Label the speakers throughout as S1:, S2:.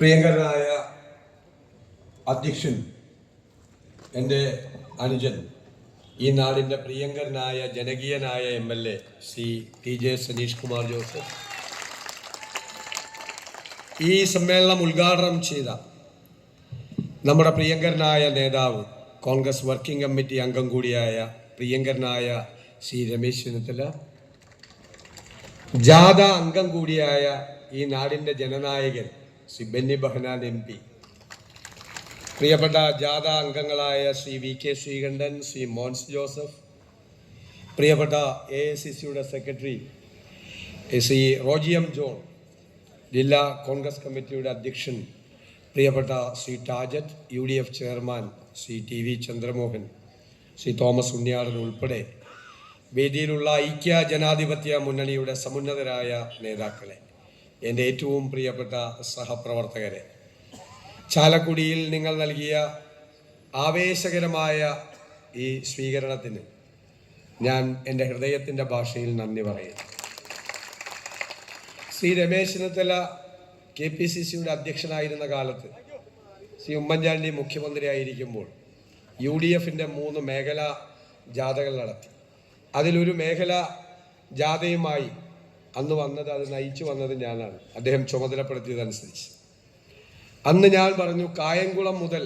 S1: പ്രിയങ്കരനായ അധ്യക്ഷൻ, എൻ്റെ അനുജൻ, ഈ നാടിൻ്റെ പ്രിയങ്കരനായ ജനകീയനായ MLA ശ്രീ TJ സനീഷ് കുമാർ ജോസഫ്, ഈ സമ്മേളനം ഉദ്ഘാടനം ചെയ്ത നമ്മുടെ പ്രിയങ്കരനായ നേതാവ്, കോൺഗ്രസ് വർക്കിംഗ് കമ്മിറ്റി അംഗം കൂടിയായ പ്രിയങ്കരനായ ശ്രീ രമേശ് ചെന്നിത്തല, ജാഥ അംഗം കൂടിയായ ഈ നാടിൻ്റെ ജനനായകൻ ശ്രീ ബെന്നി ബെഹനാൻ MP, പ്രിയപ്പെട്ട ജാഥ അംഗങ്ങളായ ശ്രീ VK ശ്രീകണ്ഠൻ, ശ്രീ മോൻസ് ജോസഫ്, പ്രിയപ്പെട്ട AICCയുടെ സെക്രട്ടറി ശ്രീ റോജി M. ജോൺ, ജില്ലാ കോൺഗ്രസ് കമ്മിറ്റിയുടെ അധ്യക്ഷൻ പ്രിയപ്പെട്ട Shri Tajet, UDF chairman Shri TV Chandramohan, Shri Thomas Unniyadan ഉൾപ്പെടെ വേദിയിലുള്ള ഐക്യ ജനാധിപത്യ മുന്നണിയുടെ സമുന്നതരായ നേതാക്കളെ, എൻ്റെ ഏറ്റവും പ്രിയപ്പെട്ട സഹപ്രവർത്തകരെ, ചാലക്കുടിയിൽ നിങ്ങൾ നൽകിയ ആവേശകരമായ ഈ സ്വീകരണത്തിന് ഞാൻ എൻ്റെ ഹൃദയത്തിൻ്റെ ഭാഷയിൽ നന്ദി പറയുന്നു. ശ്രീ രമേശ് ചെന്നിത്തല KPCCയുടെ അധ്യക്ഷനായിരുന്ന കാലത്ത് ശ്രീ ഉമ്മൻചാണ്ടി മുഖ്യമന്ത്രിയായിരിക്കുമ്പോൾ UDFൻ്റെ 3 മേഖലാ ജാഥകൾ നടത്തി. അതിലൊരു മേഖലാ ജാഥയുമായി അന്ന് വന്നത്, അത് നയിച്ചു വന്നത് ഞാനാണ്, അദ്ദേഹം ചുമതലപ്പെടുത്തിയതനുസരിച്ച്. അന്ന് ഞാൻ പറഞ്ഞു, കായംകുളം മുതൽ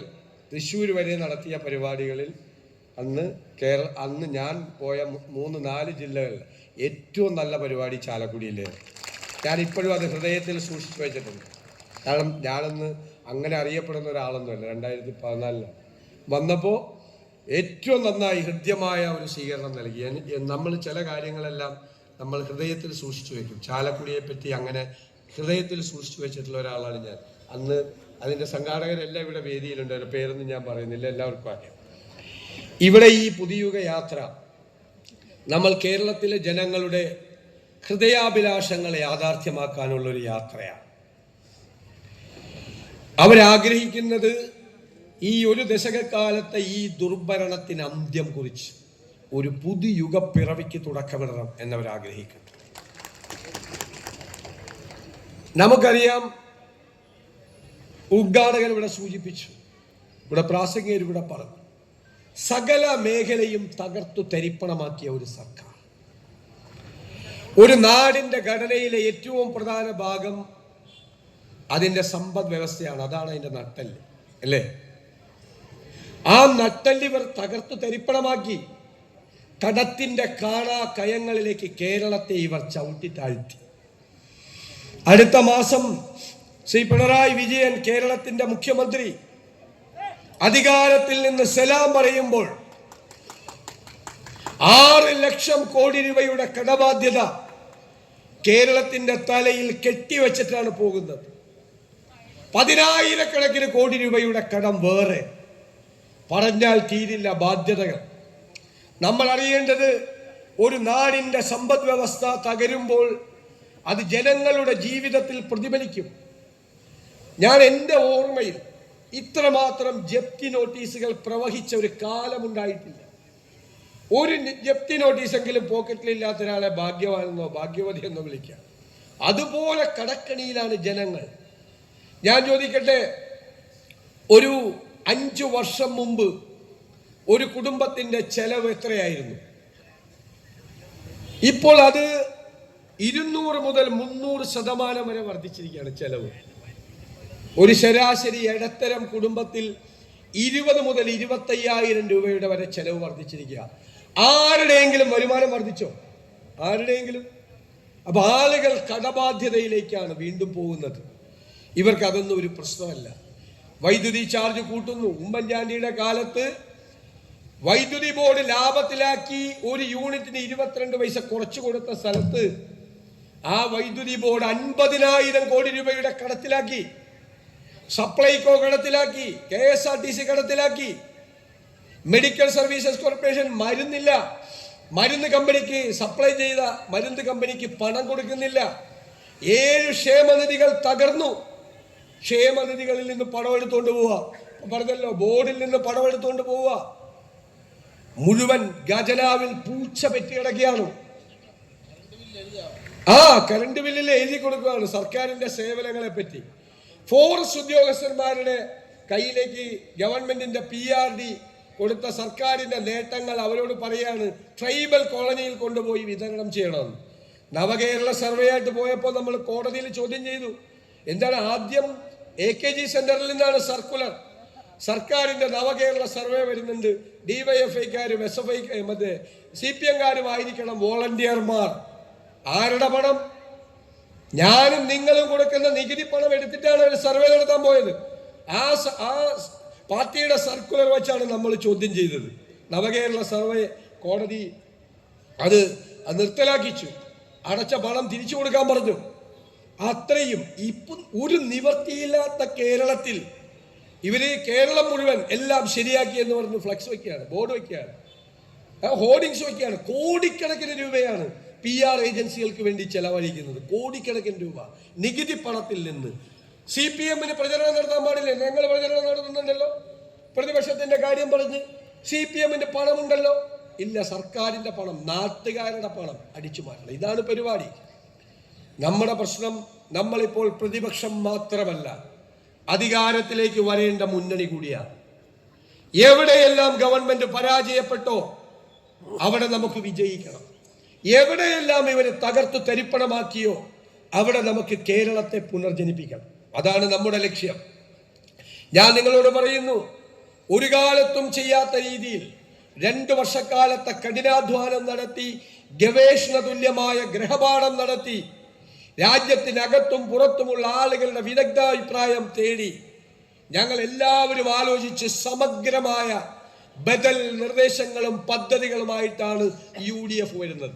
S1: തൃശ്ശൂർ വരെ നടത്തിയ പരിപാടികളിൽ അന്ന് ഞാൻ പോയ 3-4 ജില്ലകളിൽ ഏറ്റവും നല്ല പരിപാടി ചാലക്കുടിയിലായിരുന്നു. ഞാനിപ്പോഴും അത് ഹൃദയത്തിൽ സൂക്ഷിച്ചു വെച്ചിട്ടുണ്ട്. കാരണം ഞാനന്ന് അങ്ങനെ അറിയപ്പെടുന്ന ഒരാളൊന്നുമല്ല. 2014 വന്നപ്പോൾ ഏറ്റവും നന്നായി ഹൃദ്യമായ ഒരു സ്വീകരണം നൽകി. നമ്മൾ ചില കാര്യങ്ങളെല്ലാം നമ്മൾ ഹൃദയത്തിൽ സൂക്ഷിച്ചു വയ്ക്കും. ചാലക്കുടിയെ പറ്റി അങ്ങനെ ഹൃദയത്തിൽ സൂക്ഷിച്ചു വെച്ചിട്ടുള്ള ഒരാളാണ് ഞാൻ. അന്ന് അതിൻ്റെ സംഘാടകരെല്ലാം ഇവിടെ വേദിയിലുണ്ട്, ഒരു പേരൊന്നും ഞാൻ പറയുന്നില്ല, എല്ലാവർക്കും അറിയാം. ഇവിടെ ഈ പുതിയുഗ യാത്ര നമ്മൾ കേരളത്തിലെ ജനങ്ങളുടെ ഹൃദയാഭിലാഷങ്ങളെ യാഥാർത്ഥ്യമാക്കാനുള്ളൊരു യാത്രയാണ്. അവരാഗ്രഹിക്കുന്നത് ഈ ഒരു ദശകക്കാലത്തെ ഈ ദുർഭരണത്തിന് അന്ത്യം കുറിച്ച് ഒരു പുതുയുഗ പിറവിക്ക് തുടക്കമിടണം എന്നവരാഗ്രഹിക്കുന്നു. നമുക്കറിയാം, ഉദ്ഘാടകൻ ഇവിടെ സൂചിപ്പിച്ചു, ഇവിടെ പ്രാസംഗികർ ഇവിടെ പറഞ്ഞു, സകല മേഖലയും തകർത്തു തരിപ്പണമാക്കിയ ഒരു സർക്കാർ. ഒരു നാടിൻ്റെ ഘടനയിലെ ഏറ്റവും പ്രധാന ഭാഗം അതിൻ്റെ സമ്പദ് വ്യവസ്ഥയാണ്. അതാണ് അതിൻ്റെ നട്ടെല്ല്, അല്ലേ? ആ നട്ടെല്ലിവർ തകർത്തു തരിപ്പണമാക്കി. കടത്തിന്റെ കാണാ കയങ്ങളിലേക്ക് കേരളത്തെ ഇവർ ചവിട്ടി താഴ്ത്തി. അടുത്ത മാസം ശ്രീ പിണറായി വിജയൻ, കേരളത്തിന്റെ മുഖ്യമന്ത്രി, അധികാരത്തിൽ നിന്ന് സലാം പറയുമ്പോൾ 6 ലക്ഷം കോടി രൂപയുടെ കടബാധ്യത കേരളത്തിന്റെ തലയിൽ കെട്ടിവെച്ചിട്ടാണ് പോകുന്നത്. 10,000 കോടി രൂപയുടെ കടം വേറെ, പറഞ്ഞാൽ തീരില്ല ബാധ്യതകൾ. നമ്മൾ അറിയേണ്ടത്, ഒരു നാടിൻ്റെ സമ്പദ് വ്യവസ്ഥ തകരുമ്പോൾ അത് ജനങ്ങളുടെ ജീവിതത്തിൽ പ്രതിഫലിക്കും. ഞാൻ എൻ്റെ ഓർമ്മയിൽ ഇത്രമാത്രം ജപ്തി നോട്ടീസുകൾ പ്രവഹിച്ച ഒരു കാലമുണ്ടായിട്ടില്ല. ഒരു ജപ്തി നോട്ടീസെങ്കിലും പോക്കറ്റിലില്ലാത്ത ഒരാളെ ഭാഗ്യവാനെന്നോ ഭാഗ്യവതി എന്നോ വിളിക്കാം. അതുപോലെ കടക്കണിയിലാണ് ജനങ്ങൾ. ഞാൻ ചോദിക്കട്ടെ, ഒരു 5 വർഷം മുമ്പ് ഒരു കുടുംബത്തിന്റെ ചെലവ് എത്രയായിരുന്നു? ഇപ്പോൾ അത് 200 മുതൽ 300% വരെ വർദ്ധിച്ചിരിക്കുകയാണ് ചെലവ്. ഒരു ശരാശരി ഇടത്തരം കുടുംബത്തിൽ 20 മുതൽ 25,000 രൂപയുടെ വരെ ചെലവ് വർദ്ധിച്ചിരിക്കുക. ആരുടെയെങ്കിലും വരുമാനം വർദ്ധിച്ചോ? ആരുടെയെങ്കിലും? അപ്പൊ ആളുകൾ കടബാധ്യതയിലേക്കാണ് വീണ്ടും പോകുന്നത്. ഇവർക്ക് അതൊന്നും ഒരു പ്രശ്നമല്ല. വൈദ്യുതി ചാർജ് കൂട്ടുന്നു. ഉമ്മൻചാണ്ടിയുടെ കാലത്ത് വൈദ്യുതി ബോർഡ് ലാഭത്തിലാക്കി ഒരു യൂണിറ്റിന് 22 പൈസ കുറച്ചു കൊടുത്ത സ്ഥലത്ത് ആ വൈദ്യുതി ബോർഡ് 50,000 കോടി രൂപയുടെ കടത്തിലാക്കി. സപ്ലൈകോ കടത്തിലാക്കി, KSRTC കടത്തിലാക്കി. മെഡിക്കൽ സർവീസസ് കോർപ്പറേഷൻ മരുന്നില്ല, മരുന്ന് കമ്പനിക്ക് സപ്ലൈ ചെയ്ത മരുന്ന് കമ്പനിക്ക് പണം കൊടുക്കുന്നില്ല. 7 ക്ഷേമനിധികൾ തകർന്നു. ക്ഷേമനിധികളിൽ നിന്ന് പണം എടുത്തുകൊണ്ട് പോവുക, പറഞ്ഞല്ലോ, ബോർഡിൽ നിന്ന് പണം എടുത്തുകൊണ്ട് പോവുക. മുഴുവൻ ഖജനാവിൽ പൂച്ച പെറ്റി കിടക്കുകയാണ്. കറണ്ട് ബില്ലിൽ എഴുതി കൊടുക്കുകയാണ് സർക്കാരിന്റെ സേവനങ്ങളെ പറ്റി. ഫോറസ്റ്റ് ഉദ്യോഗസ്ഥന്മാരുടെ കയ്യിലേക്ക് ഗവൺമെന്റിന്റെ PRD കൊടുത്ത സർക്കാരിന്റെ നേട്ടങ്ങൾ അവരോട് പറയാണ് ട്രൈബൽ കോളനിയിൽ കൊണ്ടുപോയി വിതരണം ചെയ്യണമെന്ന്. നവകേരള സർവേ ആയിട്ട് പോയപ്പോൾ നമ്മൾ കോടതിയിൽ ചോദ്യം ചെയ്തു. എന്താണ്? ആദ്യം AKG സെന്ററിൽ നിന്നാണ് സർക്കുലർ. സർക്കാരിന്റെ നവകേരള സർവേ വരുന്നുണ്ട്. DYFIക്കാരും SFI മറ്റേ CPM ആയിരിക്കണം വോളണ്ടിയർമാർ. ആരുടെ പണം? ഞാനും നിങ്ങളും കൊടുക്കുന്ന നികുതി പണം എടുത്തിട്ടാണ് ഒരു സർവേ നടത്താൻ പോയത്. ആ പാർട്ടിയുടെ സർക്കുലർ വെച്ചാണ് നമ്മൾ ചോദ്യം ചെയ്തത്. നവകേരള സർവേ കോടതി അത് നിർത്തലാക്കിച്ചു. അടച്ച പണം തിരിച്ചു കൊടുക്കാൻ പറഞ്ഞു. അത്രയും ഇപ്പം ഒരു നിവർത്തിയില്ലാത്ത കേരളത്തിൽ ഇവര് കേരളം മുഴുവൻ എല്ലാം ശരിയാക്കി എന്ന് പറഞ്ഞ് ഫ്ലക്സ് വയ്ക്കുകയാണ്, ബോർഡ് വയ്ക്കുകയാണ്, ഹോർഡിങ്സ് വയ്ക്കുകയാണ്. കോടിക്കണക്കിന് രൂപയാണ് PR ഏജൻസികൾക്ക് വേണ്ടി ചെലവഴിക്കുന്നത്. കോടിക്കണക്കിന് രൂപ നികുതി പണത്തിൽ നിന്ന്. CPM-ന് പ്രചരണം നടത്താൻ പാടില്ലേ? ഞങ്ങൾ പ്രചരണം നടത്തുന്നുണ്ടല്ലോ. പ്രതിപക്ഷത്തിന്റെ കാര്യം പറഞ്ഞ് CPM-ന്റെ പണമുണ്ടല്ലോ. ഇല്ല, സർക്കാരിന്റെ പണം, നാട്ടുകാരുടെ പണം അടിച്ചു മാറ്റണം. ഇതാണ് പരിപാടി. നമ്മുടെ പ്രശ്നം, നമ്മളിപ്പോൾ പ്രതിപക്ഷം മാത്രമല്ല, അധികാരത്തിലേക്ക് വരേണ്ട മുന്നണി കൂടിയാണ്. എവിടെയെല്ലാം ഗവൺമെന്റ് പരാജയപ്പെട്ടോ അവിടെ നമുക്ക് വിജയിക്കണം. എവിടെയെല്ലാം ഇവരെ തകർത്തു തരിപ്പണമാക്കിയോ അവിടെ നമുക്ക് കേരളത്തെ പുനർജനിപ്പിക്കണം. അതാണ് നമ്മുടെ ലക്ഷ്യം. ഞാൻ നിങ്ങളോട് പറയുന്നു, ഒരു കാലത്തും ചെയ്യാത്ത രീതിയിൽ 2 വർഷക്കാലത്തെ കഠിനാധ്വാനം നടത്തി, ഗവേഷണ തുല്യമായ ഗ്രഹപാഠം നടത്തി, രാജ്യത്തിനകത്തും പുറത്തുമുള്ള ആളുകളുടെ വിദഗ്ധാഭിപ്രായം തേടി ഞങ്ങൾ എല്ലാവരും ആലോചിച്ച് സമഗ്രമായ ബദൽ നിർദ്ദേശങ്ങളും പദ്ധതികളുമായിട്ടാണ് UDF വരുന്നത്.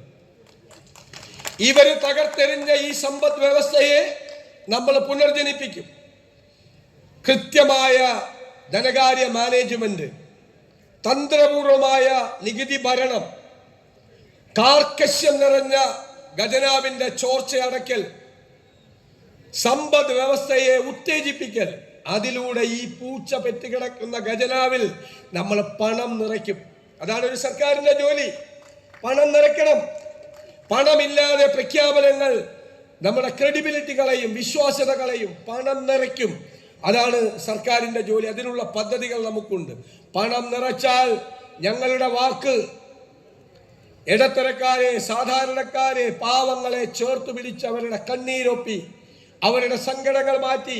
S1: ഇവര് തകർത്തെറിഞ്ഞ ഈ സമ്പദ് വ്യവസ്ഥയെ നമ്മൾ പുനർജനിപ്പിക്കും. കൃത്യമായ ധനകാര്യ മാനേജ്മെന്റ്, തന്ത്രപൂർവമായ നികുതി ഭരണം, കാർക്കശ്യം നിറഞ്ഞ ഖജനാവിന്റെ ചോർച്ചയടക്കൽ, സമ്പദ് വ്യവസ്ഥയെ ഉത്തേജിപ്പിക്കൽ. അതിലൂടെ ഈ പൂച്ച പെറ്റുകിടക്കുന്ന ഖജനാവിൽ നമ്മൾ പണം നിറയ്ക്കും. അതാണ് ഒരു സർക്കാരിന്റെ ജോലി. പണം നിറയ്ക്കണം. പണമില്ലാതെ പ്രഖ്യാപനങ്ങൾ നമ്മുടെ ക്രെഡിബിലിറ്റി കളയും, വിശ്വാസ്യത കളയും. പണം നിറയ്ക്കും. അതാണ് സർക്കാരിന്റെ ജോലി. അതിനുള്ള പദ്ധതികൾ നമുക്കുണ്ട്. പണം നിറച്ചാൽ ഞങ്ങളുടെ വാക്ക് ഇടത്തരക്കാരെ, സാധാരണക്കാരെ, പാവങ്ങളെ ചേർത്ത് പിടിച്ച് അവരുടെ കണ്ണീരൊപ്പി, അവരുടെ സങ്കടങ്ങൾ മാറ്റി,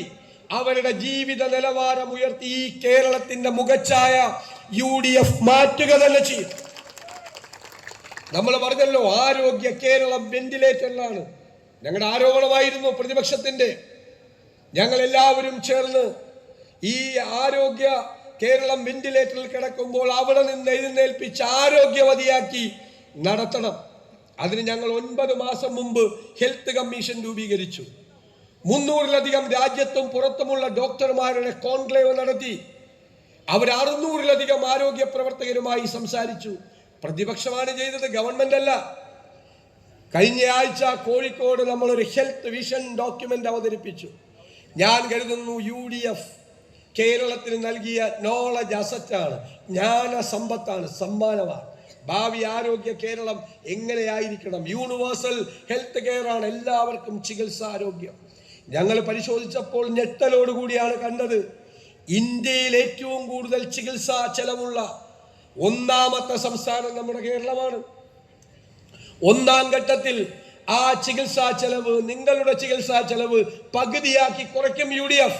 S1: അവരുടെ ജീവിത നിലവാരം ഉയർത്തി ഈ കേരളത്തിന്റെ മുഖച്ഛായ UDF മാറ്റുക തന്നെ ചെയ്യും. നമ്മൾ പറഞ്ഞല്ലോ, ആരോഗ്യ കേരളം വെന്റിലേറ്ററിലാണ്. ഞങ്ങളുടെ ആരോപണമായിരുന്നു പ്രതിപക്ഷത്തിന്റെ. ഞങ്ങൾ എല്ലാവരും ചേർന്ന് ഈ ആരോഗ്യ കേരളം വെന്റിലേറ്ററിൽ കിടക്കുമ്പോൾ അവിടെ നിന്ന് എഴുന്നേൽപ്പിച്ച് ആരോഗ്യവതിയാക്കി നടത്തണം. അതിന് ഞങ്ങൾ 9 മാസം മുമ്പ് ഹെൽത്ത് കമ്മീഷൻ രൂപീകരിച്ചു. 300-ലധികം രാജ്യത്തും പുറത്തുമുള്ള ഡോക്ടർമാരുടെ കോൺക്ലേവ് നടത്തി. അവർ 600-ലധികം ആരോഗ്യ പ്രവർത്തകരുമായി സംസാരിച്ചു. പ്രതിപക്ഷമാണ് ചെയ്തത്, ഗവൺമെന്റ് അല്ല. കഴിഞ്ഞ ആഴ്ച കോഴിക്കോട് നമ്മളൊരു ഹെൽത്ത് വിഷൻ ഡോക്യുമെന്റ് അവതരിപ്പിച്ചു. ഞാൻ കരുതുന്നു UDF കേരളത്തിന് നൽകിയ നോളജ് അസറ്റാണ്, ജ്ഞാന സമ്പത്താണ്, സമ്മാനമാണ്. ഭാവി ആരോഗ്യ കേരളം എങ്ങനെയായിരിക്കണം? യൂണിവേഴ്സൽ ഹെൽത്ത് കെയർ ആണ്, എല്ലാവർക്കും ചികിത്സാരോഗ്യം. ഞങ്ങൾ പരിശോധിച്ചപ്പോൾ ഞെട്ടലോടുകൂടിയാണ് കണ്ടത്, ഇന്ത്യയിൽ ഏറ്റവും കൂടുതൽ ചികിത്സാ ചെലവുള്ള 1ാമത്തെ സംസ്ഥാനം നമ്മുടെ കേരളമാണ്. 1ാം ഘട്ടത്തിൽ ആ ചികിത്സാ ചെലവ്, നിങ്ങളുടെ ചികിത്സാ ചെലവ് പകുതിയാക്കി കുറയ്ക്കും UDF.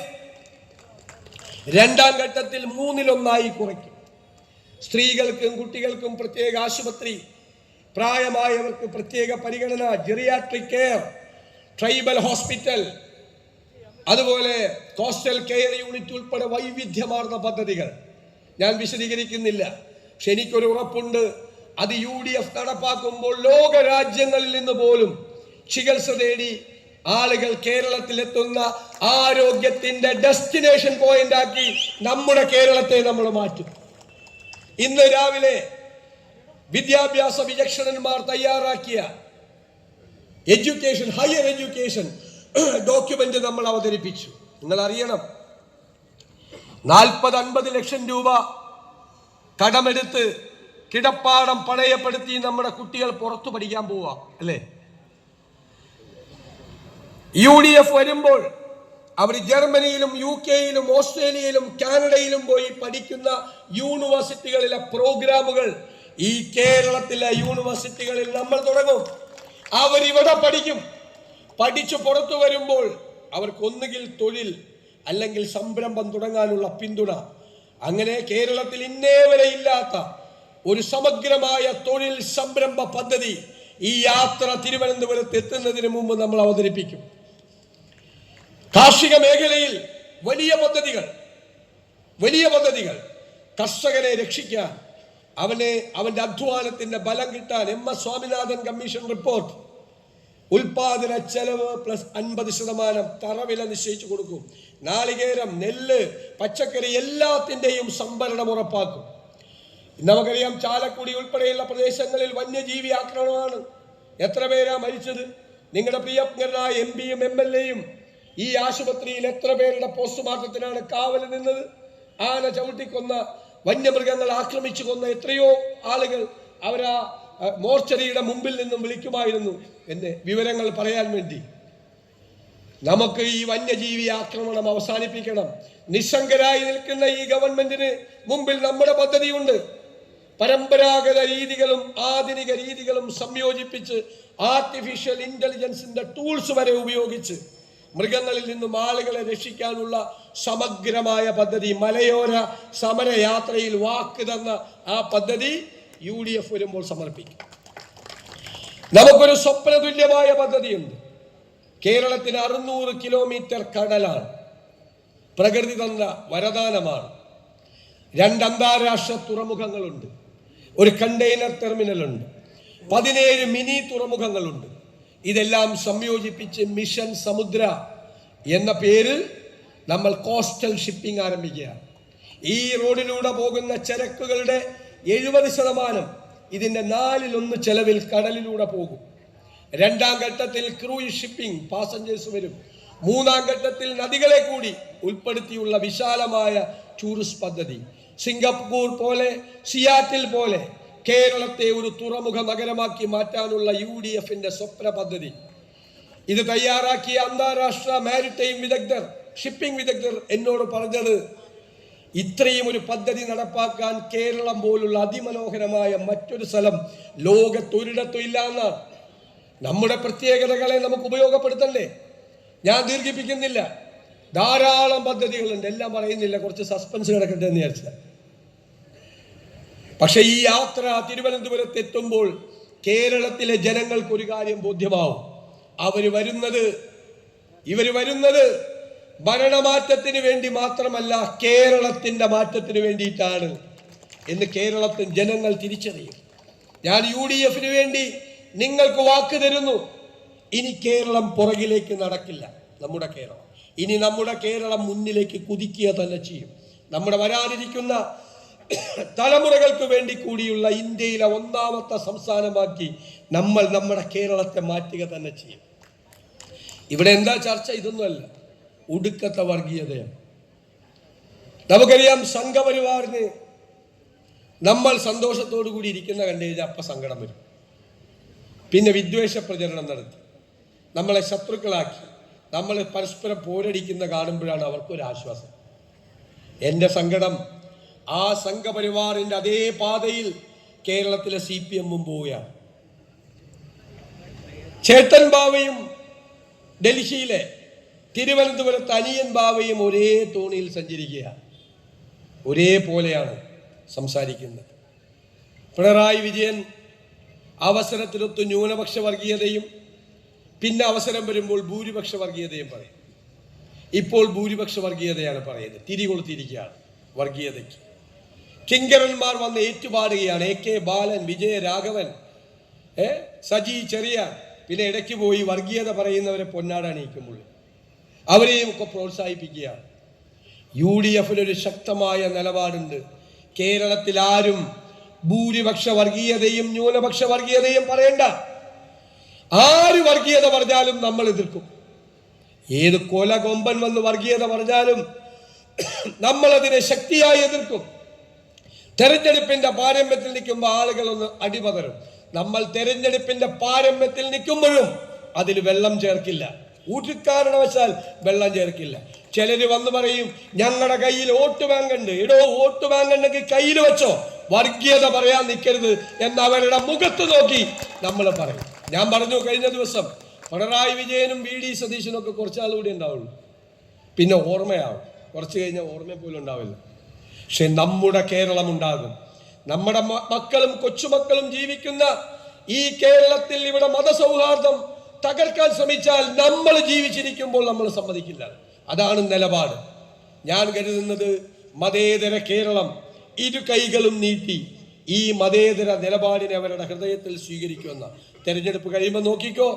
S1: 2ാം ഘട്ടത്തിൽ 1/3 കുറയ്ക്കും. സ്ത്രീകൾക്കും കുട്ടികൾക്കും പ്രത്യേക ആശുപത്രി, പ്രായമായവർക്ക് പ്രത്യേക പരിഗണന, ജെറിയാട്രിക് കെയർ, ട്രൈബൽ ഹോസ്പിറ്റൽ, അതുപോലെ കോസ്റ്റൽ കെയർ യൂണിറ്റ് ഉൾപ്പെടെ വൈവിധ്യമാർന്ന പദ്ധതികൾ. ഞാൻ വിശദീകരിക്കുന്നില്ല. പക്ഷെ എനിക്കൊരു ഉറപ്പുണ്ട്, അത് UDF നടപ്പാക്കുമ്പോൾ ലോക രാജ്യങ്ങളിൽ നിന്ന് പോലും ചികിത്സ തേടി ആളുകൾ കേരളത്തിലെത്തുന്ന ആരോഗ്യത്തിന്റെ ഡെസ്റ്റിനേഷൻ പോയിന്റ് ആക്കി നമ്മുടെ കേരളത്തെ നമ്മൾ മാറ്റും. ഇന്ന് രാവിലെ വിദ്യാഭ്യാസ വിചക്ഷണന്മാർ തയ്യാറാക്കിയ എഡ്യൂക്കേഷൻ, ഹയർ എഡ്യൂക്കേഷൻ ഡോക്യുമെന്റ് നമ്മൾ അവതരിപ്പിച്ചു. നിങ്ങൾ അറിയണം, 40-50 ലക്ഷം രൂപ കടമെടുത്ത് കിടപ്പാടം പണയപ്പെടുത്തി നമ്മുടെ കുട്ടികൾ പുറത്തു പഠിക്കാൻ പോവാ അല്ലേ? UDF വരുമ്പോൾ അവർ ജർമ്മനിയിലും UK-യിലും ഓസ്ട്രേലിയയിലും കാനഡയിലും പോയി പഠിക്കുന്ന യൂണിവേഴ്സിറ്റികളിലെ പ്രോഗ്രാമുകൾ ഈ കേരളത്തിലെ യൂണിവേഴ്സിറ്റികളിൽ നമ്മൾ തുടങ്ങും. അവരിവിടെ പഠിക്കും. പഠിച്ചു പുറത്തു വരുമ്പോൾ അവർക്ക് ഒന്നുകിൽ തൊഴിൽ അല്ലെങ്കിൽ സംരംഭം തുടങ്ങാനുള്ള പിന്തുണ. അങ്ങനെ കേരളത്തിൽ ഇന്നേ വരെ ഇല്ലാത്ത ഒരു സമഗ്രമായ തൊഴിൽ സംരംഭ പദ്ധതി ഈ യാത്ര തിരുവനന്തപുരത്ത് എത്തുന്നതിന് മുമ്പ് നമ്മൾ അവതരിപ്പിക്കും. കാർഷിക മേഖലയിൽ വലിയ പദ്ധതികൾ, കർഷകനെ രക്ഷിക്കാൻ, അവന്റെ അധ്വാനത്തിന്റെ ബലം കിട്ടാൻ. MS സ്വാമിനാഥൻ കമ്മീഷൻ റിപ്പോർട്ട്, ഉൽപാദന ചെലവ് പ്ലസ് 50% തറവില നിശ്ചയിച്ചു കൊടുക്കും. നാളികേരം, നെല്ല്, പച്ചക്കറി എല്ലാത്തിൻ്റെയും സംഭരണം ഉറപ്പാക്കും. നമുക്കറിയാം, ചാലക്കുടി ഉൾപ്പെടെയുള്ള പ്രദേശങ്ങളിൽ വന്യജീവി ആക്രമണമാണ്. എത്ര പേരാ മരിച്ചത്? നിങ്ങളുടെ പ്രിയങ്കരനായ MP-യും MLA-യും ഈ ആശുപത്രിയിൽ എത്ര പേരുടെ പോസ്റ്റ്മോർട്ടത്തിനാണ് കാവൽ നിന്നത്? ആന ചവിട്ടിക്കൊന്ന, വന്യമൃഗങ്ങൾ ആക്രമിച്ചു കൊന്ന എത്രയോ ആളുകൾ അവരാ മോർച്ചറിയുടെ മുമ്പിൽ നിന്നും വിളിക്കുമായിരുന്നു എന്നെ വിവരങ്ങൾ പറയാൻ വേണ്ടി. നമുക്ക് ഈ വന്യജീവി ആക്രമണം അവസാനിപ്പിക്കണം. നിസ്സംഗരായി നിൽക്കുന്ന ഈ ഗവൺമെന്റിന് മുമ്പിൽ നമ്മുടെ പദ്ധതിയുണ്ട്. പരമ്പരാഗത രീതികളും ആധുനിക രീതികളും സംയോജിപ്പിച്ച് ആർട്ടിഫിഷ്യൽ ഇന്റലിജൻസിന്റെ ടൂൾസ് വരെ ഉപയോഗിച്ച് മൃഗങ്ങളിൽ നിന്നും ആളുകളെ രക്ഷിക്കാനുള്ള സമഗ്രമായ പദ്ധതി. മലയോര സമരയാത്രയിൽ വാക്ക് തന്ന ആ പദ്ധതി UDF വരുമ്പോൾ സമർപ്പിക്കും. നമുക്കൊരു സ്വപ്നതുല്യമായ പദ്ധതിയുണ്ട്. കേരളത്തിന് 600 കിലോമീറ്റർ കടലാണ്. പ്രകൃതി തന്ന വരദാനമാണ്. 2 അന്താരാഷ്ട്ര തുറമുഖങ്ങളുണ്ട്, ഒരു കണ്ടെയ്നർ ടെർമിനലുണ്ട്, 17 മിനി തുറമുഖങ്ങളുണ്ട്. ഇതെല്ലാം സംയോജിപ്പിച്ച് മിഷൻ സമുദ്ര എന്ന പേരിൽ നമ്മൾ കോസ്റ്റൽ ഷിപ്പിംഗ് ആരംഭിക്കുകയാണ്. ഈ റോഡിലൂടെ പോകുന്ന ചരക്കുകളുടെ 70% ഇതിന്റെ 1/4 ചെലവിൽ കടലിലൂടെ പോകും. 2ാം ഘട്ടത്തിൽ ക്രൂയിസ് ഷിപ്പിംഗ്, പാസഞ്ചേഴ്സ് വരും. 3ാം ഘട്ടത്തിൽ നദികളെ കൂടി ഉൾപ്പെടുത്തിയുള്ള വിശാലമായ ടൂറിസ്റ്റ് പദ്ധതി. സിംഗപ്പൂർ പോലെ, സിയാറ്റിൽ പോലെ കേരളത്തെ ഒരു തുറമുഖ നഗരമാക്കി മാറ്റാനുള്ള UDF-ന്റെ സ്വപ്ന പദ്ധതി. ഇത് തയ്യാറാക്കിയ അന്താരാഷ്ട്ര മാരിടൈം വിദഗ്ധർ, ഷിപ്പിംഗ് വിദഗ്ധർ എന്നോട് പറഞ്ഞത്, ഇത്രയും ഒരു പദ്ധതി നടപ്പാക്കാൻ കേരളം പോലുള്ള അതിമനോഹരമായ മറ്റൊരു സ്ഥലം ലോകത്തൊരിടത്തും ഇല്ല എന്നാണ്. നമ്മുടെ പ്രത്യേകതകളെ നമുക്ക് ഉപയോഗപ്പെടുത്തണ്ടേ? ഞാൻ ദീർഘിപ്പിക്കുന്നില്ല, ധാരാളം പദ്ധതികളുണ്ട്, എല്ലാം പറയുന്നില്ല, കുറച്ച് സസ്പെൻസ് കിടക്കട്ടെ എന്ന് വിചാരിച്ച. പക്ഷെ ഈ യാത്ര തിരുവനന്തപുരത്ത് എത്തുമ്പോൾ കേരളത്തിലെ ജനങ്ങൾക്ക് ഒരു കാര്യം ബോധ്യമാവും. ഇവര് വരുന്നത് ഭരണമാറ്റത്തിന് വേണ്ടി മാത്രമല്ല, കേരളത്തിന്റെ മാറ്റത്തിന് വേണ്ടിയിട്ടാണ് എന്ന് കേരളത്തിൽ ജനങ്ങൾ തിരിച്ചറിയും. ഞാൻ UDF-ന് വേണ്ടി നിങ്ങൾക്ക് വാക്ക് തരുന്നു. ഇനി കേരളം പുറകിലേക്ക് നടക്കില്ല. നമ്മുടെ കേരളം മുന്നിലേക്ക് കുതിക്കുക തന്നെ ചെയ്യും. നമ്മുടെ വരാനിരിക്കുന്ന തലമുറകൾക്ക് വേണ്ടി കൂടിയുള്ള ഇന്ത്യയിലെ 1ാമത്തെ സംസ്ഥാനമാക്കി നമ്മുടെ കേരളത്തെ മാറ്റുക തന്നെ ചെയ്യും. ഇവിടെ എന്താ ചർച്ച? ഇതൊന്നുമല്ല, ഒടുക്കത്തെ വർഗീയതയാണ്. നമുക്കറിയാം, സംഘപരിവാറിന് നമ്മൾ സന്തോഷത്തോടു കൂടി ഇരിക്കുന്ന കണ്ടു കഴിഞ്ഞാൽ അപ്പം സങ്കടം വരും. പിന്നെ വിദ്വേഷ പ്രചരണം നടത്തി നമ്മളെ ശത്രുക്കളാക്കി നമ്മൾ പരസ്പരം പോരടിക്കുന്ന കാണുമ്പോഴാണ് അവർക്കൊരു ആശ്വാസം. എൻ്റെ സങ്കടം ആ സംഘപരിവാറിൻ്റെ അതേ പാതയിൽ കേരളത്തിലെ CPM-ഉം പോവുകയാണ്. ചേട്ടൻ ബാവയും ഡൽഹിയിലെ, തിരുവനന്തപുരത്ത് അനിയൻ ബാവയും ഒരേ തോണിയിൽ സഞ്ചരിക്കുകയാണ്. ഒരേപോലെയാണ് സംസാരിക്കുന്നത്. പിണറായി വിജയൻ അവസരത്തിലൊത്ത് ന്യൂനപക്ഷ വർഗീയതയും പിന്നെ അവസരം വരുമ്പോൾ ഭൂരിപക്ഷ വർഗീയതയും പറയും. ഇപ്പോൾ ഭൂരിപക്ഷ വർഗീയതയാണ് പറയുന്നത്. തിരികൊളുത്തിയിരിക്കുകയാണ് വർഗീയതയ്ക്ക്. കിങ്കരന്മാർ വന്ന് ഏറ്റുപാടുകയാണ്. AK ബാലൻ, വിജയരാഘവൻ, സജി ചെറിയാൻ, പിന്നെ ഇടയ്ക്ക് പോയി വർഗീയത പറയുന്നവരെ പൊന്നാടണിയിക്കുമ്പോൾ അവരെയും ഒക്കെ പ്രോത്സാഹിപ്പിക്കുകയാണ്. UDF-നൊരു ശക്തമായ നിലപാടുണ്ട്. കേരളത്തിൽ ആരും ഭൂരിപക്ഷ വർഗീയതയും ന്യൂനപക്ഷ വർഗീയതയും പറയണ്ട. ആര് വർഗീയത പറഞ്ഞാലും നമ്മൾ എതിർക്കും. ഏത് കൊല കൊമ്പൻ വന്ന് വർഗീയത പറഞ്ഞാലും നമ്മളതിനെ ശക്തിയായി എതിർക്കും. തെരഞ്ഞെടുപ്പിന്റെ പാരമ്യത്തിൽ നിൽക്കുമ്പോൾ ആളുകളൊന്ന് അടിപതരും. നമ്മൾ തെരഞ്ഞെടുപ്പിന്റെ പാരമ്യത്തിൽ നിൽക്കുമ്പോഴും അതിൽ വെള്ളം ചേർക്കില്ല. ഒരു കാരണവശാൽ വെള്ളം ചേർക്കില്ല. ചിലര് വന്ന് പറയും ഞങ്ങളുടെ കയ്യിൽ വോട്ട് ബാങ്ക് ഉണ്ട്. ഇടോ, വോട്ട് ബാങ്ക് ഉണ്ടെങ്കിൽ കയ്യിൽ വെച്ചോ, വർഗീയത പറയാൻ നിൽക്കരുത് എന്ന് അവരുടെ മുഖത്ത് നോക്കി നമ്മൾ പറയും. ഞാൻ പറഞ്ഞു കഴിഞ്ഞ ദിവസം പിണറായി വിജയനും വി.ഡി. സതീശനും ഒക്കെ കുറച്ചാളുകൂടി ഉണ്ടാവുള്ളൂ, പിന്നെ ഓർമ്മയാവും. കുറച്ച് കഴിഞ്ഞാൽ ഓർമ്മ പോലും ഉണ്ടാവില്ല. പക്ഷെ നമ്മുടെ കേരളം ഉണ്ടാകും. നമ്മുടെ മക്കളും കൊച്ചുമക്കളും ജീവിക്കുന്ന ഈ കേരളത്തിൽ ഇവിടെ മതസൗഹാർദ്ദം തകർക്കാൻ ശ്രമിച്ചാൽ നമ്മൾ ജീവിച്ചിരിക്കുമ്പോൾ നമ്മൾ സമ്മതിക്കില്ല. അതാണ് നിലപാട്. ഞാൻ കരുതുന്നത് മതേതര കേരളം ഇരു കൈകളും നീട്ടി ഈ മതേതര നിലപാടിനെ അവരുടെ ഹൃദയത്തിൽ സ്വീകരിക്കുമെന്ന. തെരഞ്ഞെടുപ്പ് കഴിയുമ്പോൾ നോക്കിക്കോ,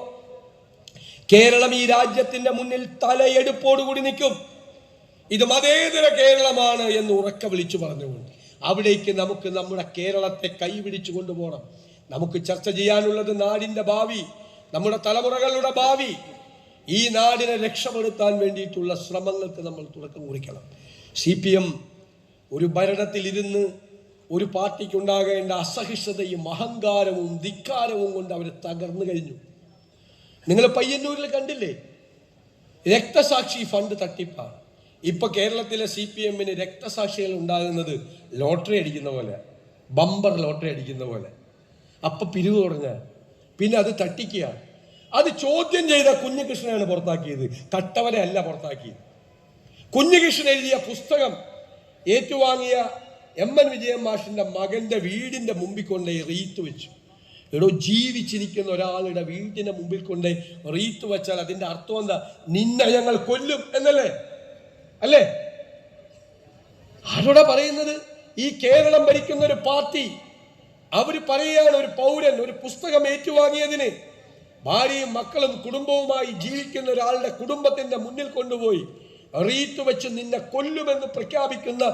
S1: കേരളം ഈ രാജ്യത്തിന്റെ മുന്നിൽ തലയെടുപ്പോടുകൂടി നിൽക്കും. ഇത് മതേതര കേരളമാണ് എന്ന് ഉറക്കെ വിളിച്ചു പറഞ്ഞുകൊണ്ട് അവിടേക്ക് നമുക്ക് നമ്മുടെ കേരളത്തെ കൈപിടിച്ചു കൊണ്ടുപോകണം. നമുക്ക് ചർച്ച ചെയ്യാനുള്ളത് നാടിന്റെ ഭാവി, നമ്മുടെ തലമുറകളുടെ ഭാവി. ഈ നാടിനെ രക്ഷപ്പെടുത്താൻ വേണ്ടിയിട്ടുള്ള ശ്രമങ്ങൾക്ക് നമ്മൾ തുടക്കം കുറിക്കണം. CPM ഒരു ഭരണത്തിൽ ഇരുന്ന് ഒരു പാർട്ടിക്കുണ്ടാകേണ്ട അസഹിഷ്ണുതയും അഹങ്കാരവും ധിക്കാരവും കൊണ്ട് അവർ തകർന്നു കഴിഞ്ഞു. നിങ്ങൾ പയ്യന്നൂരിൽ കണ്ടില്ലേ, രക്തസാക്ഷി ഫണ്ട് തട്ടിപ്പാണ്. ഇപ്പൊ കേരളത്തിലെ CPM-ന് രക്തസാക്ഷികൾ ഉണ്ടാകുന്നത് ലോട്ടറി അടിക്കുന്ന പോലെ, ബമ്പർ ലോട്ടറി അടിക്കുന്ന പോലെ. അപ്പൊ പിരിവ് തുടങ്ങ, പിന്നെ അത് തട്ടിക്കുക. അത് ചോദ്യം ചെയ്ത കുഞ്ഞികൃഷ്ണനാണ് പുറത്താക്കിയത്, കട്ടവരെ അല്ല പുറത്താക്കിയത്. കുഞ്ഞികൃഷ്ണൻ എഴുതിയ പുസ്തകം ഏറ്റുവാങ്ങിയ MN വിജയൻ മാഷിന്റെ മകന്റെ വീടിന്റെ മുമ്പിൽ കൊണ്ട് റീത്ത് വെച്ചു. എടോ, ജീവിച്ചിരിക്കുന്ന ഒരാളുടെ വീടിന്റെ മുമ്പിൽ കൊണ്ട് റീത്ത് വെച്ചാൽ അതിന്റെ അർത്ഥം എന്താ? നിന്നെ ഞങ്ങൾ കൊല്ലും എന്നല്ലേ? അല്ലേ? ആരോടാ പറയുന്നത്? ഈ കേരളം ഭരിക്കുന്ന ഒരു പാർട്ടി അവർ പറയുകയാണ്, ഒരു പൗരൻ ഒരു പുസ്തകം ഏറ്റുവാങ്ങിയതിന് ഭാര്യയും മക്കളും കുടുംബവുമായി ജീവിക്കുന്ന ഒരാളുടെ കുടുംബത്തിന്റെ മുന്നിൽ കൊണ്ടുപോയി റീത്ത് വെച്ച് നിന്നെ കൊല്ലുമെന്ന് പ്രഖ്യാപിക്കുന്ന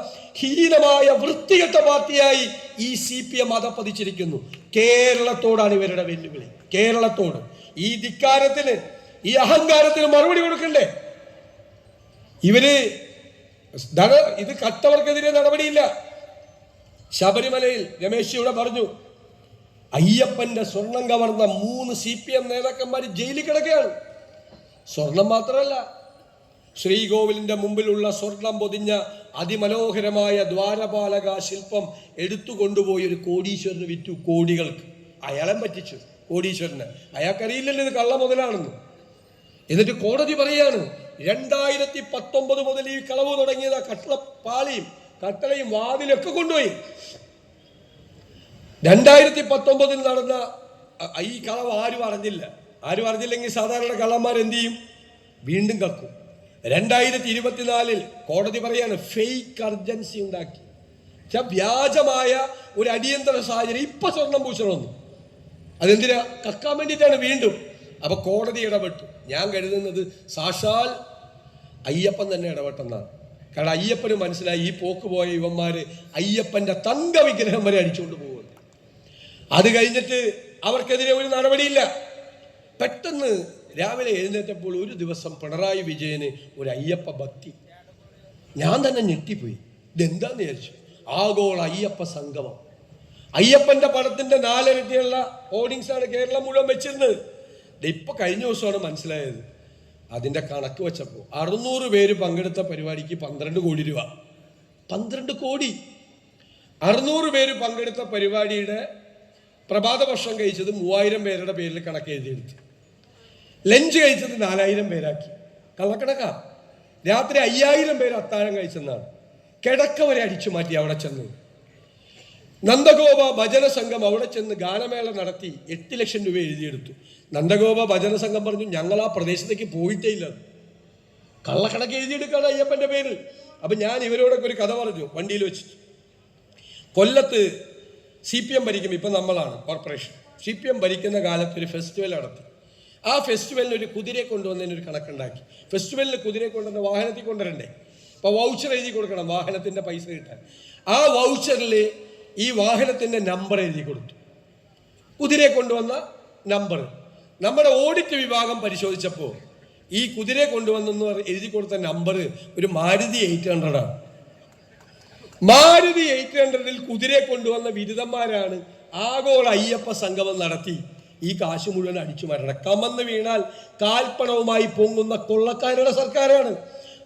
S1: ഹീനമായ വൃത്തികെട്ട പാർട്ടിയായി ഈ CPM അധപ്പതിച്ചിരിക്കുന്നു. കേരളത്തോടാണ് ഇവരുടെ വെല്ലുവിളി. കേരളത്തോട് ഈ ധിക്കാരത്തിന്, ഈ അഹങ്കാരത്തിന് മറുപടി കൊടുക്കണ്ടേ? ഇത് കട്ടവർക്കെതിരെ നടപടിയില്ല. ശബരിമലയിൽ രമേശ് ഇവിടെ പറഞ്ഞു, അയ്യപ്പന്റെ സ്വർണം കവർന്ന 3 CPM നേതാക്കന്മാർ ജയിലിൽ കിടക്കുകയാണ്. സ്വർണം മാത്രമല്ല, ശ്രീകോവിലിന്റെ മുമ്പിലുള്ള സ്വർണം പൊതിഞ്ഞ അതിമനോഹരമായ ദ്വാരപാലക ശില്പം എടുത്തുകൊണ്ടുപോയി ഒരു കോടീശ്വരന് വിറ്റു, കോടികൾക്ക്. അയാളെ പറ്റിച്ചു കോടീശ്വരന്. അയാൾക്കറിയില്ലല്ലോ ഇത് കള്ള മുതലാണെന്ന്. എന്നിട്ട് കോടതി പറയാണ്, 2019 മുതൽ ഈ കളവ് തുടങ്ങിയത് കട്ടളയും വാതിലൊക്കെ കൊണ്ടുപോയി. 2019 നടന്ന ഈ കളവ് ആരും അറിഞ്ഞില്ലെങ്കിൽ സാധാരണ കള്ളന്മാർ എന്ത് ചെയ്യും? വീണ്ടും കക്കും. 2024 കോടതി പറയാണ് ഫേക്ക് അർജൻസി ഉണ്ടാക്കി, വ്യാജമായ ഒരു അടിയന്തര സാഹചര്യം. ഇപ്പൊ സ്വർണം പൂശണമെന്ന്, അതെന്തിനാ? കക്കാൻ വേണ്ടിയിട്ടാണ് വീണ്ടും. അപ്പൊ കോടതി ഇടപെട്ടു. ഞാൻ കരുതുന്നത് സാക്ഷാൽ അയ്യപ്പൻ തന്നെ ഇടപെട്ടെന്നാണ്. കാരണം അയ്യപ്പന് മനസ്സിലായി ഈ പോക്ക് പോയ ഇവന്മാര് അയ്യപ്പന്റെ തങ്ക വിഗ്രഹം വരെ അടിച്ചുകൊണ്ട് പോകുന്നു. അത് കഴിഞ്ഞിട്ട് അവർക്കെതിരെ ഒരു നടപടിയില്ല. പെട്ടെന്ന് രാവിലെ എഴുന്നേറ്റപ്പോൾ ഒരു ദിവസം പിണറായി വിജയന് ഒരു അയ്യപ്പ ഭക്തി. ഞാൻ തന്നെ ഞെട്ടിപ്പോയി. ഇതെന്താന്ന് വിചാരിച്ചു. ആഗോള അയ്യപ്പ സംഗമം. അയ്യപ്പന്റെ പടത്തിന്റെ 4 ഇരട്ടിയുള്ള ഹോർഡിങ്സാണ് കേരളം മുഴുവൻ വെച്ചിരുന്നത്. ഇപ്പൊ കഴിഞ്ഞ ദിവസമാണ് മനസ്സിലായത്. അതിന്റെ കണക്ക് വെച്ചപ്പോൾ 600 പേര് പങ്കെടുത്ത പരിപാടിക്ക് 12 കോടി രൂപ. 12 കോടി. 600 പേര് പങ്കെടുത്ത പരിപാടിയുടെ പ്രഭാത ഭക്ഷണം കഴിച്ചത് 3000 പേരുടെ പേരിൽ കണക്ക് എഴുതിയെടുത്തു. ലഞ്ച് കഴിച്ചത് 4000 പേരാക്കി. കള്ളക്കണക്കാ. രാത്രി 5000 പേര് അത്താഴം കഴിച്ചെന്നാണ്. കിടക്ക വരെ അടിച്ചു മാറ്റി അവിടെ ചെന്ന്. നന്ദഗോപ ഭജന സംഘം അവിടെ ചെന്ന് ഗാനമേള നടത്തി 8 ലക്ഷം രൂപ എഴുതിയെടുത്തു. നന്ദഗോപ ഭജന സംഘം പറഞ്ഞു, ഞങ്ങൾ ആ പ്രദേശത്തേക്ക് പോയിട്ടേ ഇല്ല. കള്ളക്കണക്ക് എഴുതിയെടുക്കാണ് അയ്യപ്പന്റെ പേരിൽ. അപ്പൊ ഞാൻ ഇവരോടൊക്കെ ഒരു കഥ പറഞ്ഞു വണ്ടിയിൽ വെച്ചിട്ട്. കൊല്ലത്ത് CPM ഭരിക്കും, ഇപ്പം നമ്മളാണ് കോർപ്പറേഷൻ. CPM ഭരിക്കുന്ന കാലത്ത് ഒരു ഫെസ്റ്റിവൽ നടത്തി. ആ ഫെസ്റ്റിവലിന് ഒരു കുതിരയെ കൊണ്ടുവന്നതിന് ഒരു കണക്കുണ്ടാക്കി. ഫെസ്റ്റിവലിന് കുതിരയെ കൊണ്ടുവന്ന വാഹനത്തിൽ കൊണ്ടുവരണ്ടേ? അപ്പോൾ വൗച്ചർ എഴുതി കൊടുക്കണം വാഹനത്തിൻ്റെ പൈസ കിട്ടാൻ. ആ വൗച്ചറിൽ ഈ വാഹനത്തിൻ്റെ നമ്പർ എഴുതി കൊടുത്തു, കുതിരയെ കൊണ്ടുവന്ന നമ്പർ. നമ്മുടെ ഓഡിറ്റ് വിഭാഗം പരിശോധിച്ചപ്പോൾ ഈ കുതിരയെ കൊണ്ടുവന്നെന്ന് എഴുതി കൊടുത്ത നമ്പർ ഒരു മാരുതി 800 ആണ്. മാരുതി 800-ൽ കുതിരയെ കൊണ്ടുവന്ന ബിരുദന്മാരാണ് ആഗോള അയ്യപ്പ സംഗമം നടത്തി
S2: ഈ കാശ് മുഴുവൻ അടിച്ചു മാറ്റണം. കമന്ന് വീണാൽ കാൽപ്പണവുമായി പൊങ്ങുന്ന കൊള്ളക്കാരുടെ സർക്കാരാണ്.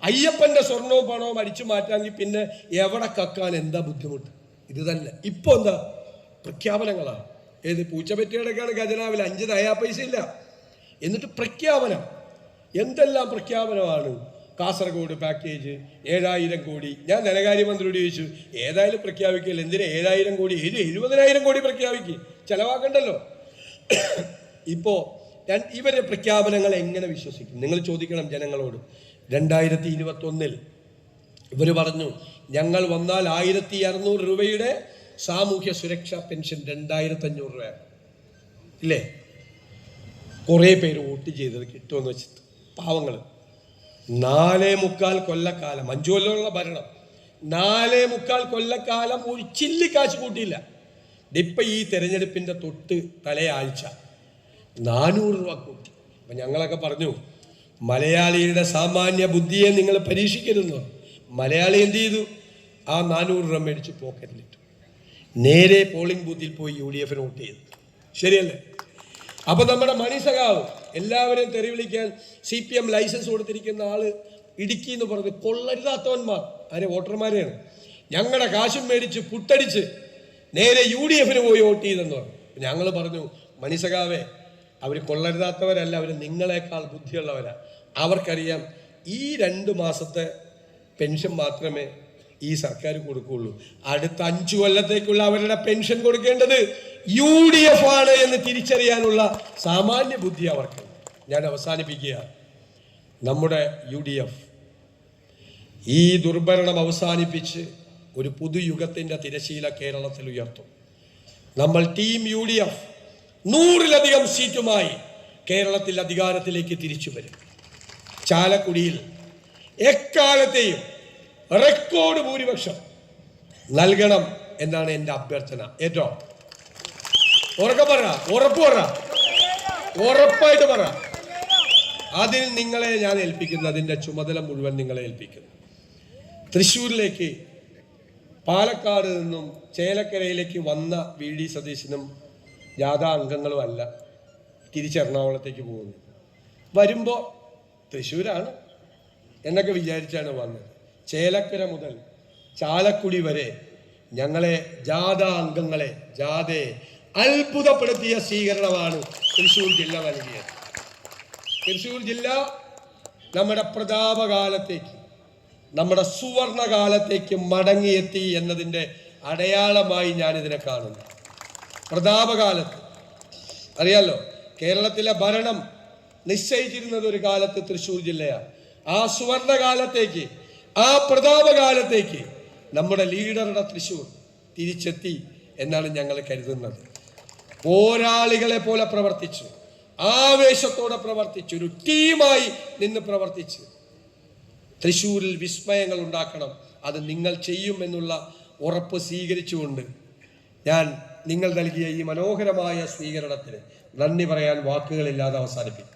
S2: അയ്യപ്പന്റെ സ്വർണവും പണവും അടിച്ചു മാറ്റാമെങ്കിൽ പിന്നെ എവിടെ കക്കാൻ എന്താ ബുദ്ധിമുട്ട്? ഇത് തന്നെ. ഇപ്പൊ എന്താ പ്രഖ്യാപനങ്ങളാണ്. ഏത് പൂച്ചപെറ്റിയുടെയൊക്കെയാണ് ഖജനാവിൽ 5 നയാ പൈസ ഇല്ല. എന്നിട്ട് പ്രഖ്യാപനം, എന്തെല്ലാം പ്രഖ്യാപനമാണ്. കാസർഗോഡ് പാക്കേജ് 7000 കോടി. ഞാൻ ധനകാര്യമന്ത്രിയോട് ചോദിച്ചു, ഏതായാലും പ്രഖ്യാപിക്കില്ല, എന്തിനാ 7000 കോടി? 70,000 കോടി പ്രഖ്യാപിക്കും, ചെലവാക്കണ്ടല്ലോ. ഇപ്പോൾ ഇവരെ പ്രഖ്യാപനങ്ങൾ എങ്ങനെ വിശ്വസിക്കും? നിങ്ങൾ ചോദിക്കണം ജനങ്ങളോട്. 2021 ഇവർ പറഞ്ഞു, ഞങ്ങൾ വന്നാൽ 1600 രൂപയുടെ സാമൂഹ്യ സുരക്ഷാ പെൻഷൻ 2500 രൂപ ഇല്ലേ? കുറേ പേര് വോട്ട് ചെയ്തത് കിട്ടുമെന്ന് വെച്ചിട്ട് പാവങ്ങൾ. 4.25 കൊല്ലക്കാലം, 5 കൊല്ലമുള്ള ഭരണം, 4.25 കൊല്ലക്കാലം ഒരു ചില്ലി കാശ് കൂട്ടിയില്ല. ഇപ്പം ഈ തെരഞ്ഞെടുപ്പിൻ്റെ തൊട്ട് തലയാഴ്ച 400 രൂപ കൂട്ടി. അപ്പം ഞങ്ങളൊക്കെ പറഞ്ഞു, മലയാളിയുടെ സാമാന്യ ബുദ്ധിയെ നിങ്ങൾ പരീക്ഷിക്കരുതെന്ന്. മലയാളി എന്ത് ചെയ്തു? ആ 400 രൂപ മേടിച്ച് പോക്കറ്റിലിട്ടു. നേരെ പോളിംഗ് ബൂത്തിൽ പോയി UDF വോട്ട് ചെയ്തു. ശരിയല്ലേ? അപ്പൊ നമ്മുടെ മണി സഖാവ് എല്ലാവരെയും തെറി വിളിക്കാൻ CPM ലൈസൻസ് കൊടുത്തിരിക്കുന്ന ആള് ഇടുക്കി എന്ന് പറഞ്ഞ് കൊള്ളരുതാത്തവന്മാർ ആരെ? വോട്ടർമാരെയാണ്. ഞങ്ങളുടെ കാശും മേടിച്ച് പുട്ടടിച്ച് നേരെ UDF പോയി വോട്ട് ചെയ്തെന്ന് പറഞ്ഞു. ഞങ്ങൾ പറഞ്ഞു, മണി സഖാവേ, അവർ കൊള്ളരുതാത്തവരല്ല, അവർ നിങ്ങളെക്കാൾ ബുദ്ധിയുള്ളവരാ. അവർക്കറിയാം ഈ 2 മാസത്തെ പെൻഷൻ മാത്രമേ ഈ സർക്കാർ കൊടുക്കുകയുള്ളൂ. അടുത്ത 5 കൊല്ലത്തേക്കുള്ള അവരുടെ പെൻഷൻ കൊടുക്കേണ്ടത് UDF ആണ് എന്ന് തിരിച്ചറിയാനുള്ള സാമാന്യ ബുദ്ധി അവർക്ക്. ഞാൻ അവസാനിപ്പിക്കുക. നമ്മുടെ UDF ഈ ദുർഭരണം അവസാനിപ്പിച്ച് ഒരു പുതുയുഗത്തിൻ്റെ തിരശീല കേരളത്തിൽ ഉയർത്തും. നമ്മൾ ടീം UDF 100-ലധികം സീറ്റുമായി കേരളത്തിൽ അധികാരത്തിലേക്ക് തിരിച്ചു വരും. ചാലക്കുടിയിൽ എക്കാലത്തെയും റെക്കോർഡ് ഭൂരിപക്ഷം നൽകണം എന്നാണ് എൻ്റെ അഭ്യർത്ഥന. ഏറ്റവും ഉറക്കെ പറ, ഉറപ്പ് പറ, ഉറപ്പായിട്ട് പറ. അതിൽ നിങ്ങളെ ഞാൻ ഏൽപ്പിക്കുന്നു, അതിൻ്റെ ചുമതല മുഴുവൻ നിങ്ങളെ ഏൽപ്പിക്കുന്നു. തൃശ്ശൂരിലേക്ക് പാലക്കാട് നിന്നും ചേലക്കരയിലേക്ക് വന്ന VD സതീശനും ജാഥാ അംഗങ്ങളും അല്ല തിരിച്ച് എറണാകുളത്തേക്ക് പോകുന്നു. വരുമ്പോൾ തൃശ്ശൂരാണ് എന്നൊക്കെ വിചാരിച്ചാണ് വന്നത്. ചേലക്കര മുതൽ ചാലക്കുടി വരെ ഞങ്ങളെ ജാഥാ അംഗങ്ങളെ ജാഥയെ അത്ഭുതപ്പെടുത്തിയ സ്വീകരണമാണ് തൃശ്ശൂർ ജില്ല നൽകിയത്. തൃശ്ശൂർ ജില്ല നമ്മുടെ പ്രതാപകാലത്തേക്ക്, നമ്മുടെ സുവർണകാലത്തേക്ക് മടങ്ങിയെത്തി എന്നതിൻ്റെ അടയാളമായി ഞാനിതിനെ കാണുന്നു. പ്രതാപകാലത്ത് അറിയാലോ, കേരളത്തിലെ ഭരണം നിശ്ചയിച്ചിരുന്നത് ഒരു കാലത്ത് തൃശ്ശൂർ ജില്ലയാണ്. ആ സുവർണകാലത്തേക്ക്, ആ പ്രതാപകാലത്തേക്ക് നമ്മുടെ ലീഡറുടെ തൃശ്ശൂർ തിരിച്ചെത്തി എന്നാണ് ഞങ്ങൾ കരുതുന്നത്. പോരാളികളെ പോലെ പ്രവർത്തിച്ചു, ആവേശത്തോടെ പ്രവർത്തിച്ചു, ഒരു ടീമായി നിന്ന് പ്രവർത്തിച്ച് തൃശ്ശൂരിൽ വിസ്മയങ്ങൾ ഉണ്ടാക്കണം. അത് നിങ്ങൾ ചെയ്യുമെന്നുള്ള ഉറപ്പ് സ്വീകരിച്ചുകൊണ്ട് ഞാൻ നിങ്ങൾ നൽകിയ ഈ മനോഹരമായ സ്വീകരണത്തിന് നന്ദി പറയാൻ വാക്കുകളില്ലാതെ അവസാനിപ്പിക്കും.